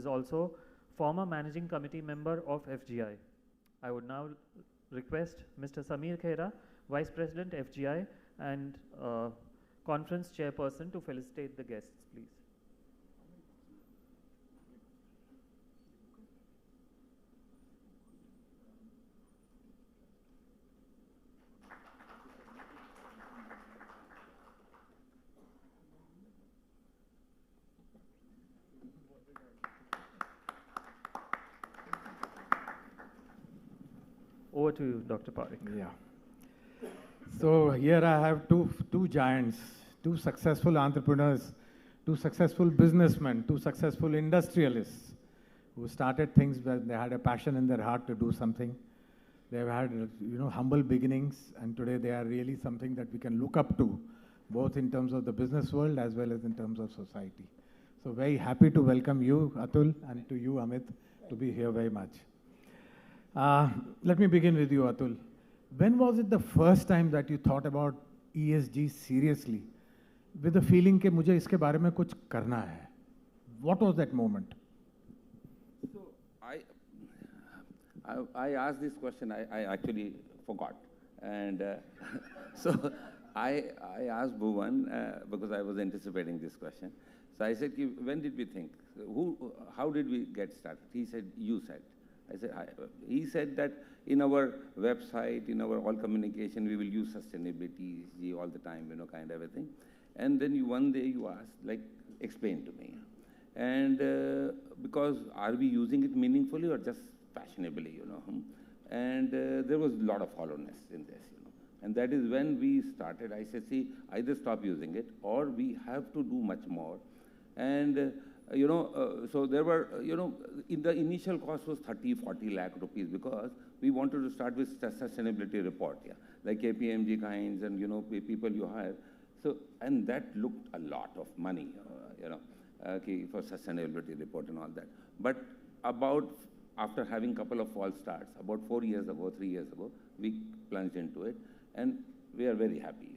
is also former managing committee member of FGI. I would now request Mr. Sameer Khera, Vice President FGI and Conference Chairperson, to felicitate the guests, please. Over to you, Dr. Parekh. Yeah. So here I have two giants, two successful entrepreneurs, two successful businessmen, two successful industrialists who started things where they had a passion in their heart to do something. They've had, humble beginnings, and today they are really something that we can look up to, both in terms of the business world as well as in terms of society. So very happy to welcome you, Atul, and to you, Amit, to be here very much. Let me begin with you, Atul. When was it the first time that you thought about ESG seriously, with the feeling कि मुझे इसके बारे में कुछ करना है? What was that moment? So I asked this question. I actually forgot, and so I asked Bhuvan because I was anticipating this question. So I said, when did we think? How did we get started? He said, you said. I said, he said that in our website, in our all communication, we will use sustainability, ESG all the time, kind of everything. And then one day you asked, like, explain to me. And because are we using it meaningfully or just fashionably, And there was a lot of hollowness in this, And that is when we started. I said, see, either stop using it or we have to do much more. And so there were, in the initial cost was 30-40 lakh rupees because we wanted to start with sustainability report, like KPMG kinds and, people you hire. So, and that looked a lot of money, for sustainability report and all that. But after having a couple of false starts, about 3 years ago, we plunged into it, and we are very happy,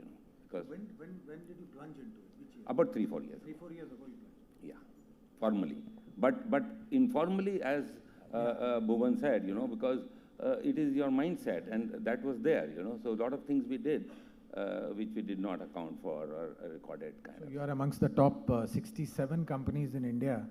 because. When did you plunge into it? Which year? About 3-4 years. 3-4 years ago you plunged. Yeah, formally. But informally, as Bhuvan said, because it is your mindset, and that was there, So a lot of things we did, which we did not account for or recorded kind of. You are amongst the top 67 companies in India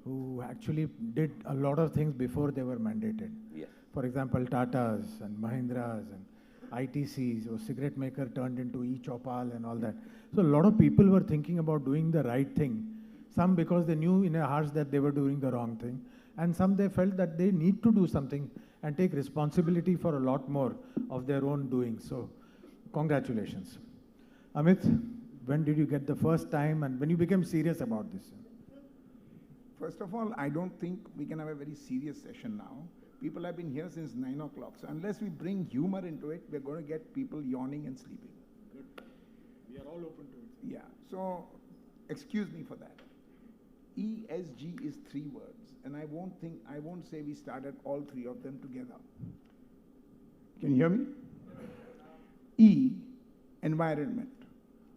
who actually did a lot of things before they were mandated. Yes. For example, Tatas and Mahindras and ITCs, or cigarette maker turned into e-Chopal and all that. So a lot of people were thinking about doing the right thing. Some because they knew in their hearts that they were doing the wrong thing. And some they felt that they need to do something and take responsibility for a lot more of their own doing. So congratulations. Amit, when did you get the first time and when you became serious about this? First of all, I don't think we can have a very serious session now. People have been here since 9 o'clock. So unless we bring humor into it, we're going to get people yawning and sleeping. Good. We are all open to it. Yeah. So excuse me for that. ESG is 3 words, and I won't say we started all 3 of them together. Can you hear me? E, environment.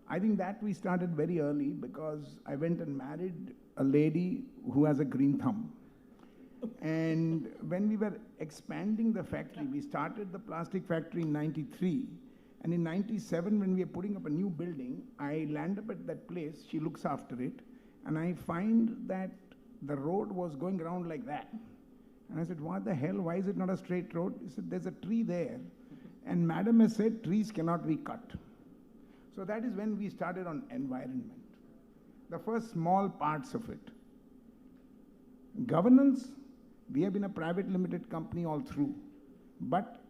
I think that we started very early because I went and married a lady who has a green thumb. And when we were expanding the factory, we started the plastic factory in 93. And in 97, when we were putting up a new building, I land up at that place. She looks after it. And I find that the road was going around like that. And I said, what the hell? Why is it not a straight road? He said, there's a tree there. And madam has said, trees cannot be cut. So that is when we started on environment. The first small parts of it. Governance, we have been a private limited company all through. But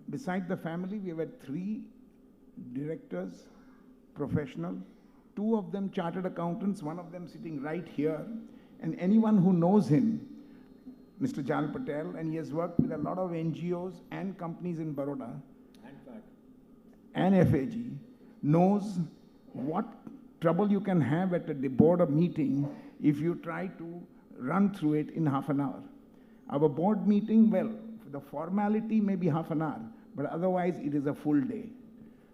beside the family, we have had 3 directors, professional, 2 of them chartered accountants, 1 of them sitting right here. And anyone who knows him, Mr. Jal Patel, and he has worked with a lot of NGOs and companies in Baroda and FAG, knows what trouble you can have at a board meeting if you try to run through it in half an hour. Our board meeting, well, the formality may be half an hour, but otherwise it is a full day.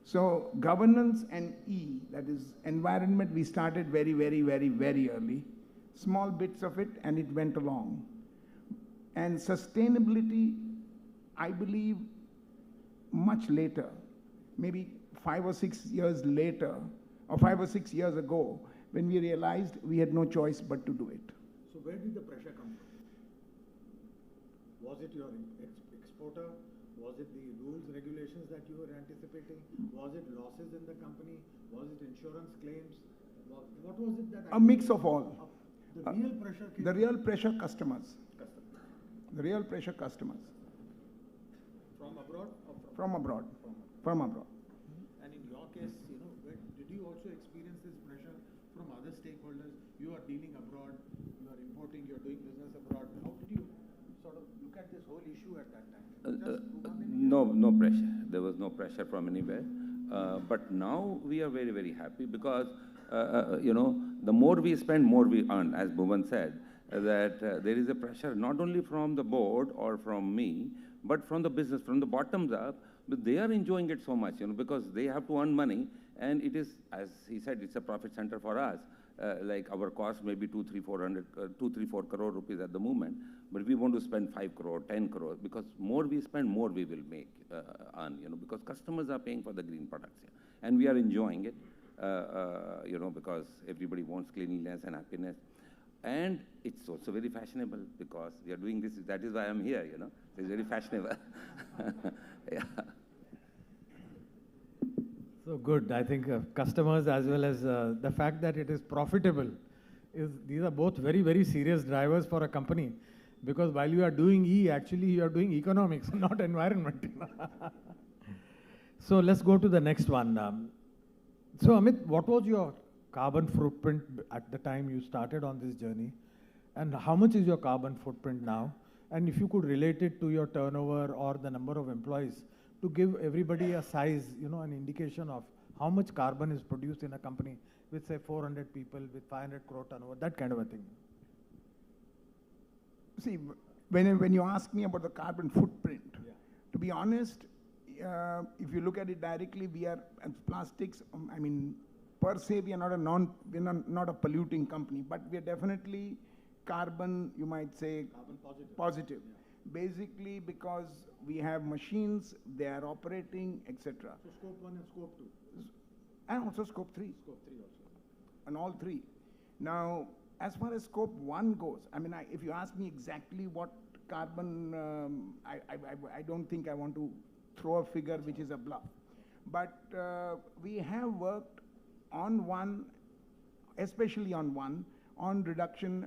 So governance and E, that is environment, we started very, very, very, very early. small bits of it, and it went along. And sustainability, I believe, much later, maybe 5 or 6 years later, or 5 or 6 years ago, when we realized we had no choice but to do it. So where did the pressure come from? Was it your exporter? Was it the rules, regulations that you were anticipating? Was it losses in the company? Was it insurance claims? What was it that... A mix of all. The real pressure came... The real pressure, customers. The real pressure, customers. From abroad? Or from abroad. From abroad. And in your case, did you also experience this pressure from other stakeholders? You are dealing abroad, you are importing, you are doing business abroad. How did you sort of look at this whole issue at that time? No pressure. There was no pressure from anywhere. But now we are very, very happy because, the more we spend, more we earn, as Bhuvan said, that there is a pressure not only from the board or from me, but from the business, from the bottoms up. But they are enjoying it so much, because they have to earn money, and it is, as he said, it's a profit center for us. Like our cost may be 2, 3, 4 crore rupees at the moment, but we want to spend 5 crore, 10 crore, because more we spend, more we will make earn, because customers are paying for the green products here, and we are enjoying it, because everybody wants cleanliness and happiness, and it's also very fashionable because we are doing this. That is why I'm here, It's very fashionable. Yeah. So good. I think customers as well as the fact that it is profitable, these are both very, very serious drivers for a company, because while you are doing E, actually you are doing economics, not environment. So let's go to the next one. So Amit, what was your carbon footprint at the time you started on this journey? And how much is your carbon footprint now? And if you could relate it to your turnover or the number of employees, to give everybody a size, an indication of how much carbon is produced in a company with, say, 400 people, with 500 crore turnover, that kind of a thing. See, when you ask me about the carbon footprint, to be honest, if you look at it directly, we are, as plastics, per se, we are not a polluting company, but we are definitely carbon, you might say, carbon positive. Yeah. Basically, because we have machines, they are operating, etc. So scope 1 and scope 2. And also scope 3. Scope 3 also. And all 3. Now, as far as scope 1 goes, if you ask me exactly what carbon, I don't think I want to throw a figure which is a bluff. But we have worked on one, especially on one, on reduction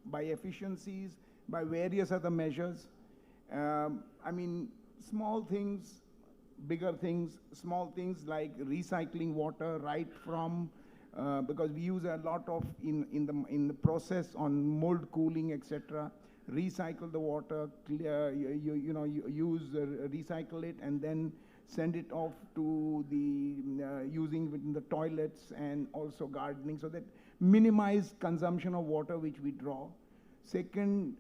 by efficiencies, by various other measures. Small things, bigger things, small things like recycling water right from, because we use a lot of, in the process on mold cooling, etc. Recycle the water, recycle it, and then send it off to the, using within the toilets and also gardening, so that minimize consumption of water which we draw. Second,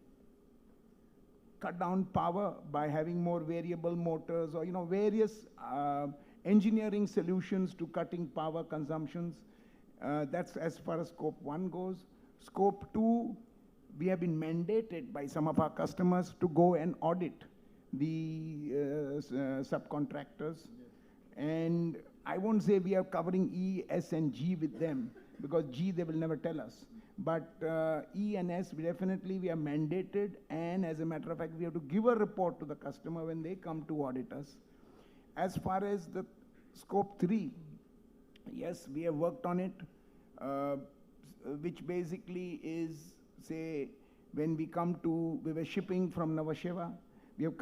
cut down power by having more variable motors, or various engineering solutions to cutting power consumptions. That's as far as scope 1 goes. Scope 2, we have been mandated by some of our customers to go and audit the subcontractors. Yes. And I won't say we are covering E, S, and G with them, because G they will never tell us. But E and S, we are mandated, and as a matter of fact, we have to give a report to the customer when they come to audit us. As far as the scope 3, yes, we have worked on it, which basically is, say, when we were shipping from Navasheva, we have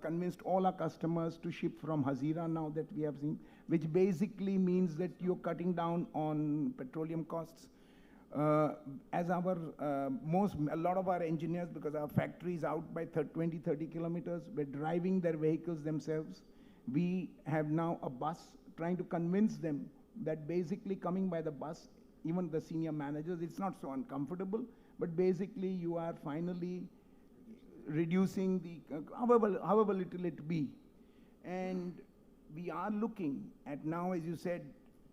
convinced all our customers to ship from Hazira now that we have seen, which basically means that you're cutting down on petroleum costs. As a lot of our engineers, because our factory is out by 20-30 kilometers, were driving their vehicles themselves. We have now a bus, trying to convince them that basically coming by the bus, even the senior managers, it's not so uncomfortable, but basically you are finally reducing the, however little it be. And we are looking at now, as you said,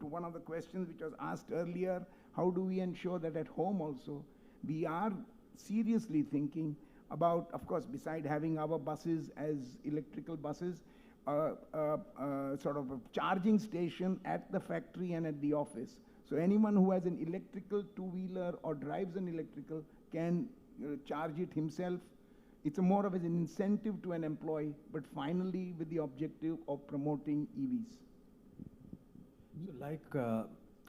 to one of the questions which was asked earlier, how do we ensure that at home also we are seriously thinking about, of course, beside having our buses as electrical buses, sort of a charging station at the factory and at the office. So anyone who has an electrical two-wheeler or drives an electrical can charge it himself. It's more of an incentive to an employee, but finally with the objective of promoting EVs. So like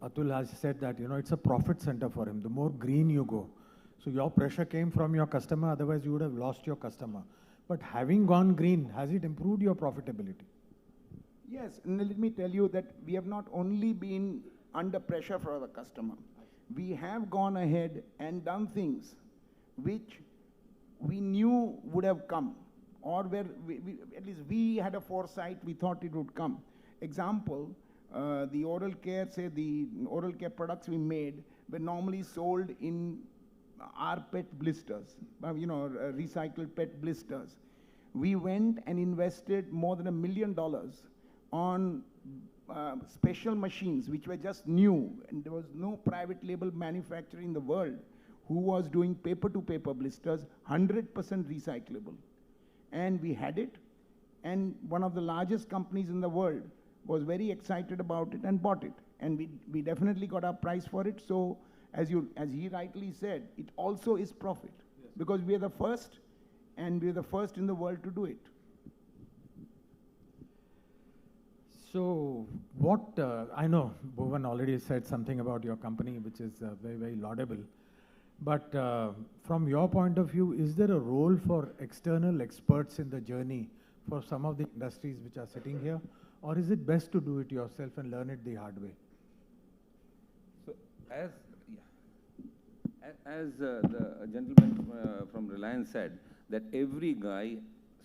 Atul has said that, it's a profit center for him. The more green you go. So your pressure came from your customer, otherwise you would have lost your customer. But having gone green, has it improved your profitability? Yes, and let me tell you that we have not only been under pressure for the customer, we have gone ahead and done things which we knew would have come, or where at least we had a foresight, we thought it would come. Example, the oral care products we made were normally sold in our PET blisters, recycled PET blisters. We went and invested more than $1 million on special machines which were just new, and there was no private label manufacturer in the world who was doing paper-to-paper blisters, 100% recyclable. And we had it, and one of the largest companies in the world was very excited about it and bought it. And we definitely got our price for it. So as he rightly said, it also is profit. Yes. Because we are the first, and we are the first in the world to do it. So what, I know Bhuvan already said something about your company, which is very, very laudable. But from your point of view, is there a role for external experts in the journey for some of the industries which are sitting here? Or is it best to do it yourself and learn it the hard way? So as the gentleman from Reliance said, that every guy,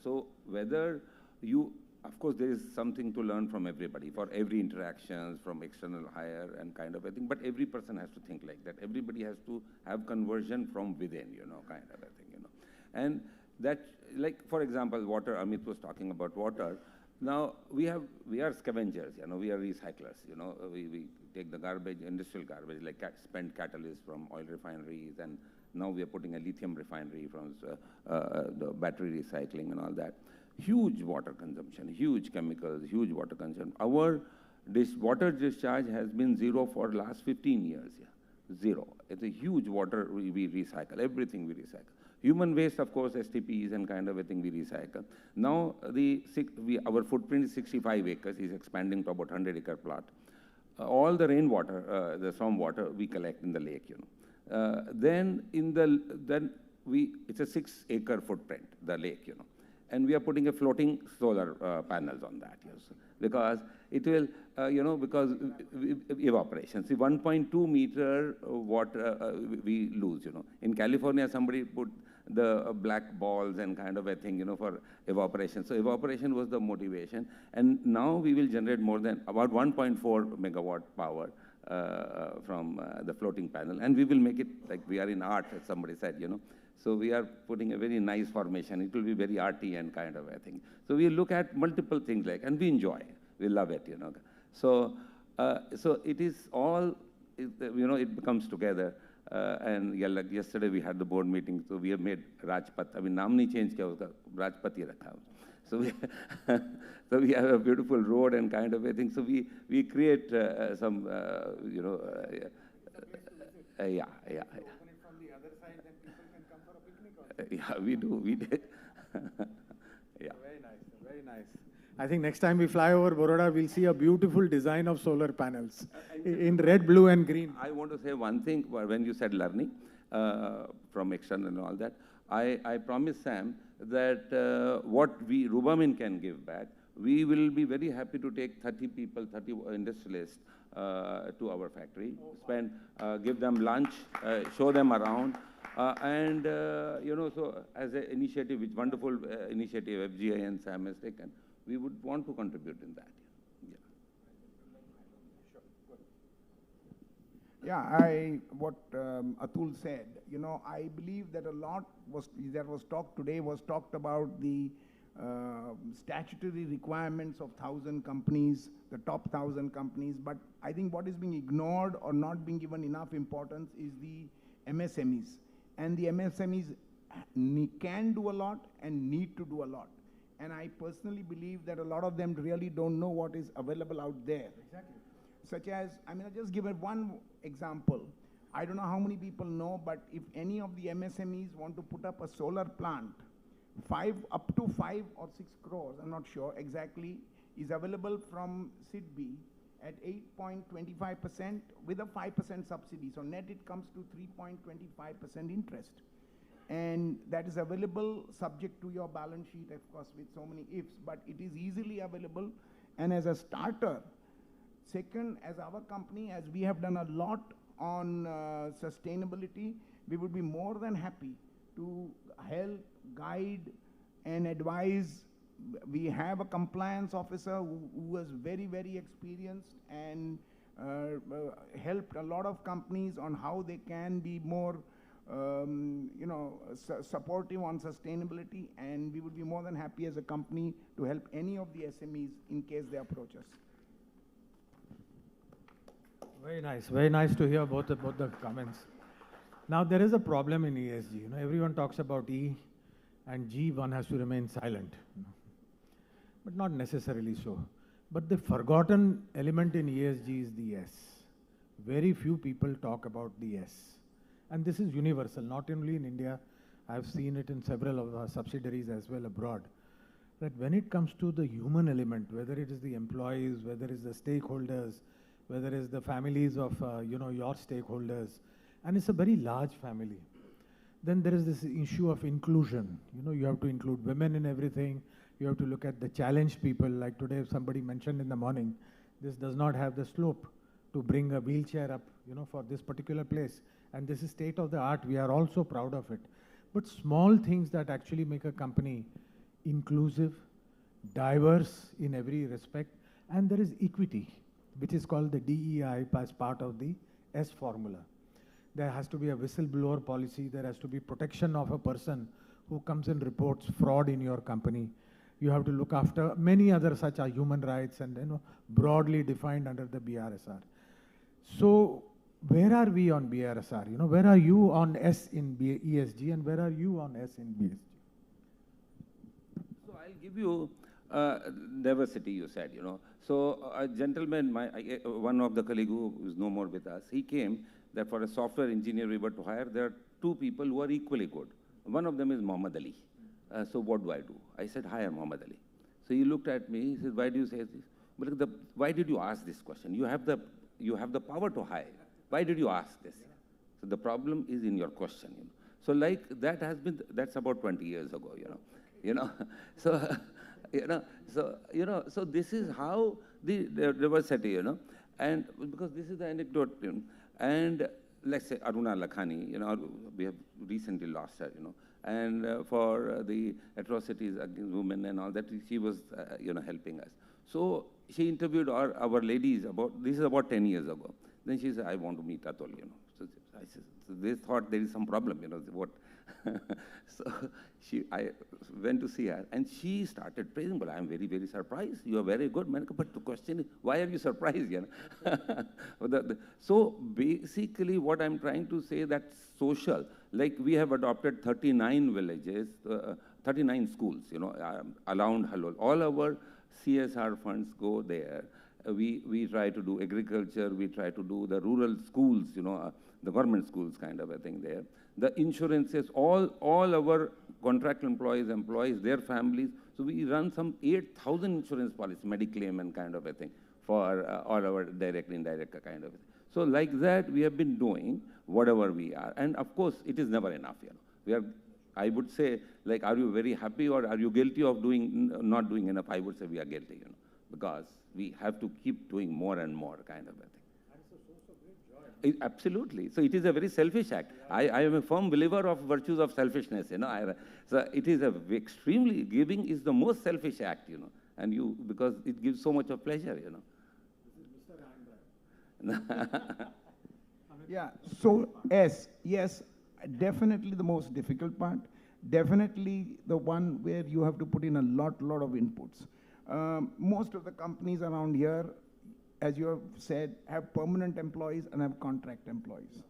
so whether you, of course, there is something to learn from everybody, for every interactions, from external hire and kind of a thing, but every person has to think like that. Everybody has to have conversion from within, kind of a thing, And that, like, for example, water, Amit was talking about water. Now, we are scavengers, we are recyclers, we take the garbage, industrial garbage, like spent catalyst from oil refineries, and now we are putting a lithium refinery from the battery recycling and all that. Huge water consumption, huge chemicals, huge water consumption. Our water discharge has been zero for the last 15 years. Yeah. Zero. It's a huge water we recycle, everything we recycle. Human waste, of course, STPs and kind of a thing we recycle. Now, our footprint is 65 acres, is expanding to about 100-acre plot. All the rainwater, the storm water, we collect in the lake, Then it's a 6-acre footprint, the lake, And we are putting a floating solar panels on that, because it will, because evaporation. See, 1.2 meter water we lose, In California, somebody put the black balls and kind of a thing, for evaporation. So evaporation was the motivation. And now we will generate more than about 1.4 megawatt power from the floating panel. And we will make it like we are in art, as somebody said, So we are putting a very nice formation. It will be very arty and kind of a thing. So we look at multiple things and we enjoy. We love it, So, so it is all, it becomes together. And yeah, like yesterday we had the board meeting, so we have made Rajpath. I mean, naam nahi change kiya uska, Rajpath hi rakha. So we have a beautiful road and kind of a thing. So we create some, yeah. Yeah, we do. We did. Yeah. Very nice. Very nice. I think next time we fly over Vadodara, we'll see a beautiful design of solar panels in red, blue, and green. I want to say one thing. When you said learning from external and all that, I promise Sam that what Rubamin can give back, we will be very happy to take 30 people, 30 industrialists to our factory, give them lunch, show them around. So as an initiative, which wonderful initiative FGI and Sam has taken, we would want to contribute in that. Yeah, what Atul said, I believe that a lot that was talked today was talked about the statutory requirements of 1,000 companies, the top 1,000 companies, but I think what is being ignored or not being given enough importance is the MSMEs. And the MSMEs can do a lot and need to do a lot. And I personally believe that a lot of them really don't know what is available out there. Exactly. Such as, I mean, I'll just give it one example. I don't know how many people know, but if any of the MSMEs want to put up a solar plant, up to 5 or 6 crores, I'm not sure exactly, is available from SIDBI at 8.25% with a 5% subsidy. So net it comes to 3.25% interest. And that is available subject to your balance sheet, of course, with so many ifs, but it is easily available. And as a starter, second, as our company, as we have done a lot on sustainability, we would be more than happy to help, guide, and advise. We have a compliance officer who was very, very experienced and helped a lot of companies on how they can be more supportive on sustainability, and we would be more than happy as a company to help any of the SMEs in case they approach us. Very nice to hear both the comments. Now there is a problem in ESG. You know, everyone talks about E and G. One has to remain silent, but not necessarily so. But the forgotten element in ESG is the S. Very few people talk about the S. And this is universal, not only in India. I've seen it in several of our subsidiaries as well abroad. That when it comes to the human element, whether it is the employees, whether it is the stakeholders, whether it is the families of your stakeholders, and it's a very large family. Then there is this issue of inclusion. You know, you have to include women in everything. You have to look at the challenged people. Like today, somebody mentioned in the morning, this does not have the slope to bring a wheelchair up, for this particular place. And this is state of the art. We are also proud of it. But small things that actually make a company inclusive, diverse in every respect, and there is equity, which is called the DEI as part of the S formula. There has to be a whistleblower policy. There has to be protection of a person who comes and reports fraud in your company. You have to look after many other such are human rights and broadly defined under the BRSR. So where are we on BRSR? Where are you on S in ESG and where are you on S in BSG? So I'll give you diversity, you said, So a gentleman, one of the colleagues who is no more with us, he came that for a software engineer we were to hire, there are 2 people who are equally good. One of them is Muhammad Ali. So what do? I said, hire Muhammad Ali. So he looked at me, he said, why do you say this? But why did you ask this question? You have the power to hire. Why did you ask this? So the problem is in your question. So like that has been, that's about 20 years ago, So, so this is how the diversity, and because this is the anecdote, and let's say Aruna Lakhani, we have recently lost her, and for the atrocities against women and all that, she was, helping us. So she interviewed our ladies this is about 10 years ago. Then she said, I want to meet Atul, So I said, so they thought there is some problem, what. So I went to see her, and she started praising, but I'm very, very surprised. You are very good, man. But the question is, why are you surprised? So basically, what I'm trying to say that social, like we have adopted 39 villages, 39 schools, around Halol. All our CSR funds go there. We try to do agriculture, we try to do the rural schools, the government schools kind of a thing there. The insurances, all our contract employees, their families. So we run some 8,000 insurance policies, Mediclaim and kind of a thing for all our direct, indirect kind of a thing. So like that, we have been doing whatever we are. And of course, it is never enough, We are, I would say, like, are you very happy or are you guilty of not doing enough? I would say we are guilty, because we have to keep doing more and more kind of a thing. And it's a source of great joy. Absolutely. So it is a very selfish act. I am a firm believer of virtues of selfishness, So it is extremely, giving is the most selfish act, and because it gives so much of pleasure, This is Mr. Handbag. Yeah, so yes, definitely the most difficult part. definitely the one where you have to put in a lot of inputs. Most of the companies around here, as you have said, have permanent employees and have contract employees.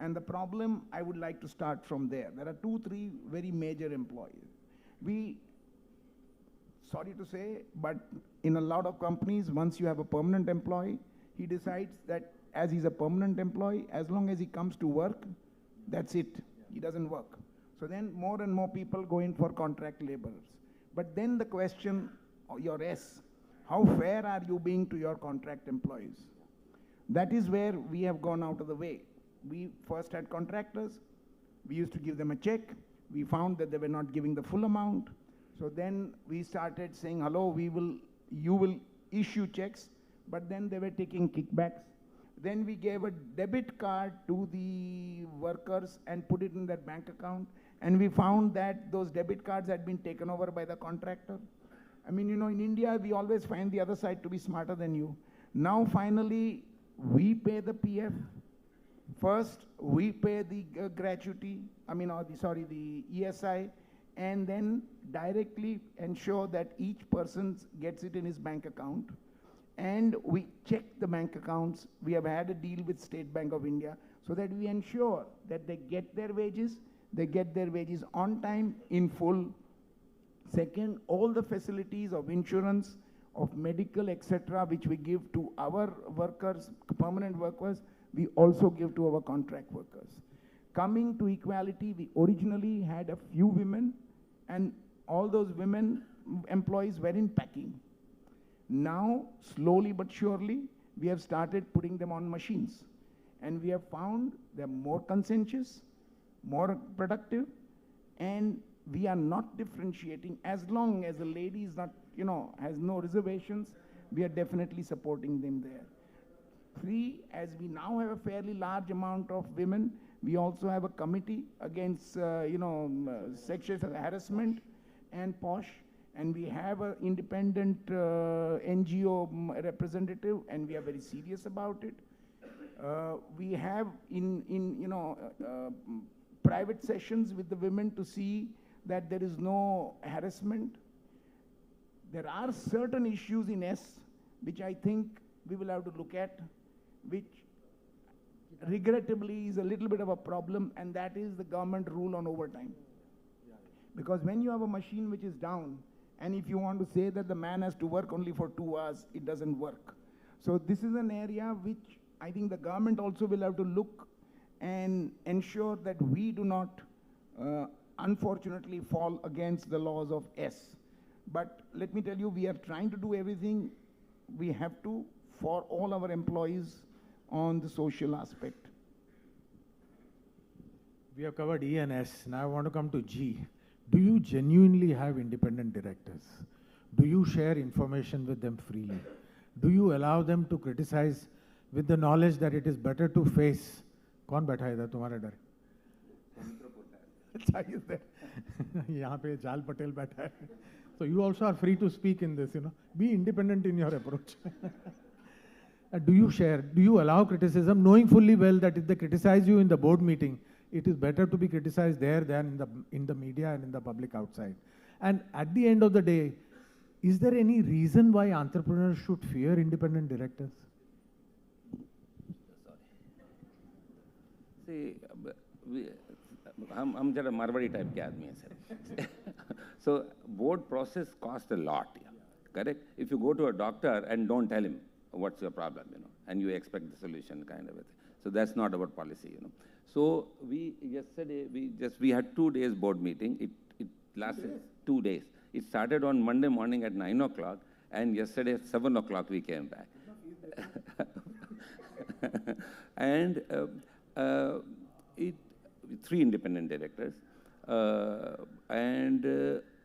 And the problem, I would like to start from there. There are 2-3 very major employees. Sorry to say, but in a lot of companies, once you have a permanent employee, he decides that as he's a permanent employee, as long as he comes to work, that's it. He doesn't work. So then more and more people go in for contract laborers. But then the question, your S, how fair are you being to your contract employees? That is where we have gone out of the way. We first had contractors. We used to give them a check. We found that they were not giving the full amount. So then we started saying, hello, you will issue checks, but then they were taking kickbacks. Then we gave a debit card to the workers and put it in their bank account. And we found that those debit cards had been taken over by the contractor. I mean, you know, in India, we always find the other side to be smarter than you. Now, finally, we pay the PF. First, we pay the gratuity, the ESI, and then directly ensure that each person gets it in his bank account. And we check the bank accounts. We have had a deal with State Bank of India so that we ensure that they get their wages on time, in full. Second, all the facilities of insurance, of medical, etc., which we give to our workers, permanent workers, we also give to our contract workers. Coming to equality, we originally had a few women, and all those women employees were in packing. Now, slowly but surely, we have started putting them on machines. And we have found they're more conscientious, more productive, and we are not differentiating. As long as a lady is not, has no reservations, we are definitely supporting them there. 3, as we now have a fairly large amount of women, we also have a committee against, sexual harassment and POSH, and we have an independent NGO representative, and we are very serious about it. We have private sessions with the women to see that there is no harassment. There are certain issues in S which I think we will have to look at, which regrettably is a little bit of a problem, and that is the government rule on overtime. Because when you have a machine which is down, and if you want to say that the man has to work only for 2 hours, it doesn't work. So this is an area which I think the government also will have to look and ensure that we do not, unfortunately, fall against the laws of S. But let me tell you, we are trying to do everything we have to for all our employees on the social aspect. We have covered E and S. Now I want to come to G. Do you genuinely have independent directors? Do you share information with them freely? Do you allow them to criticize with the knowledge that it is better to face? कौन बैठा है इधर तुम्हारे डर? अच्छा is there? यहाँ पे जाल पटेल बैठा है. So you also are free to speak in this. Be independent in your approach. Do you allow criticism, knowing fully well that if they criticize you in the board meeting, it is better to be criticized there than in the media and in the public outside? And at the end of the day, is there any reason why entrepreneurs should fear independent directors? See, हम जरा Marwari type के आदमी हैं sir. So board process costs a lot, correct? If you go to a doctor and don't tell him what's your problem, and you expect the solution kind of a thing. So that's not our policy, So yesterday we had 2 days board meeting. It lasted 2 days. It started on Monday morning at 9 o'clock, and yesterday at 7 o'clock we came back. And 3 independent directors, and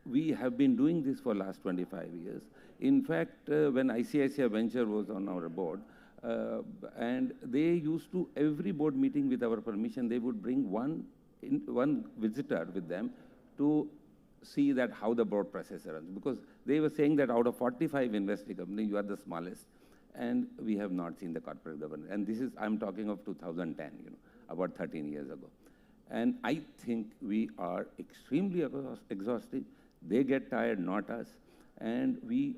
we have been doing this for last 25 years. In fact, when ICICI Venture was on our board, and they used to, every board meeting with our permission, they would bring one visitor with them to see that how the board process runs. Because they were saying that out of 45 investing companies, you are the smallest, and we have not seen the corporate governance. And this is, I'm talking of 2010, about 13 years ago. And I think we are extremely exhausted. They get tired, not us. And we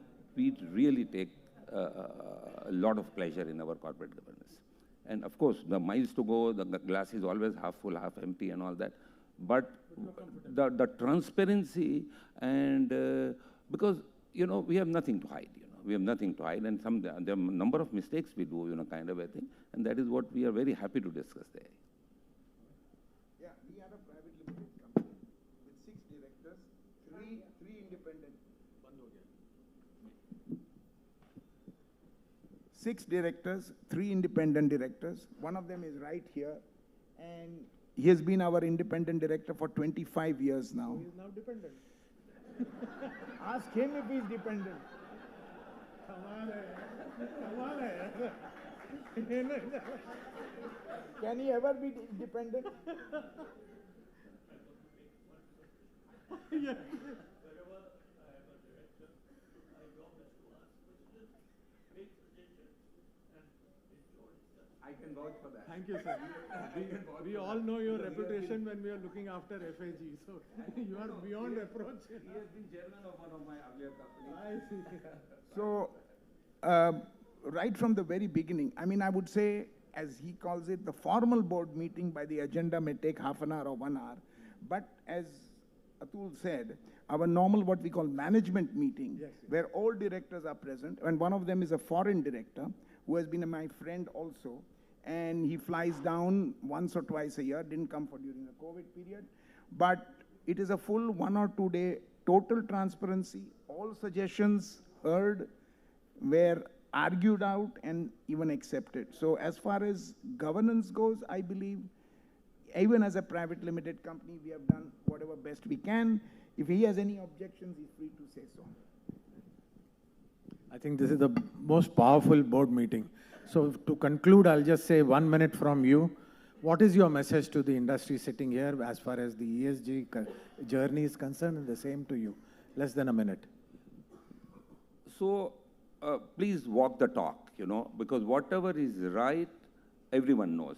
really take a lot of pleasure in our corporate governance. And of course, the miles to go, the glass is always half full, half empty and all that. But the transparency and, because, you know, we have nothing to hide, you know. We have nothing to hide, and there are a number of mistakes we do, you know, kind of a thing. And that is what we are very happy to discuss there. Yeah, we are a private limited company with 6 directors, three independent. 6 directors, 3 independent directors. One of them is right here, and he has been our independent director for 25 years now. He is now dependent. Ask him if he's dependent. Can he ever be dependent? I can vouch for that. Thank you, sir. We all know your reputation when we are looking after FAG, so you are beyond reproach. He has been chairman of one of my earlier companies. I see. So, right from the very beginning, I mean, I would say, as he calls it, the formal board meeting by the agenda may take half an hour or 1 hour. But as Atul said, our normal, what we call management meeting, Yes. where all directors are present, and one of them is a foreign director who has been my friend also, and he flies down once or twice a year, didn't come for during the COVID period. But it is a full 1 or 2 day total transparency, all suggestions heard, were argued out and even accepted. So as far as governance goes, I believe, even as a private limited company, we have done whatever best we can. If he has any objections, he's free to say so. I think this is the most powerful board meeting. So to conclude, I'll just say 1 minute from you. What is your message to the industry sitting here as far as the ESG journey is concerned, and the same to you? Less than a minute. So please walk the talk, you know, because whatever is right, everyone knows.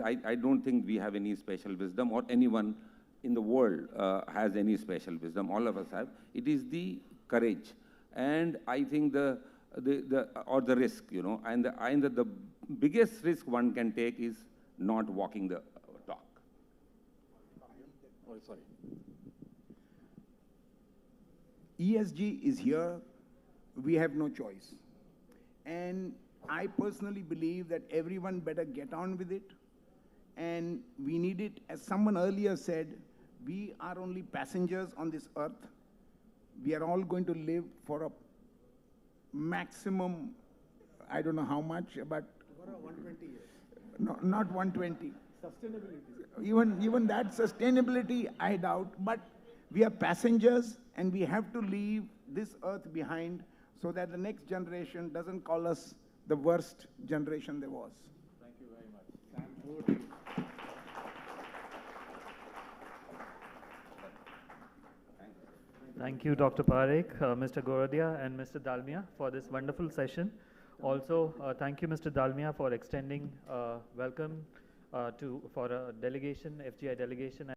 I don't think we have any special wisdom, or anyone in the world has any special wisdom. All of us have. It is the courage. And I think the risk, you know, and the biggest risk one can take is not walking the talk. Oh, sorry. ESG is here. We have no choice. And I personally believe that everyone better get on with it. And we need it, as someone earlier said, we are only passengers on this earth. We are all going to live for a maximum, I don't know how much, but... For 120 years. No, not 120. Sustainability. Even that sustainability, I doubt. But we are passengers, and we have to leave this earth behind so that the next generation doesn't call us the worst generation there was. Thank you very much. Sam, over to you. Thank you, Dr. Parekh, Mr. Goradia, and Mr. Dalmia for this wonderful session. Also, thank you, Mr. Dalmia, for extending welcome for a delegation, FGI delegation.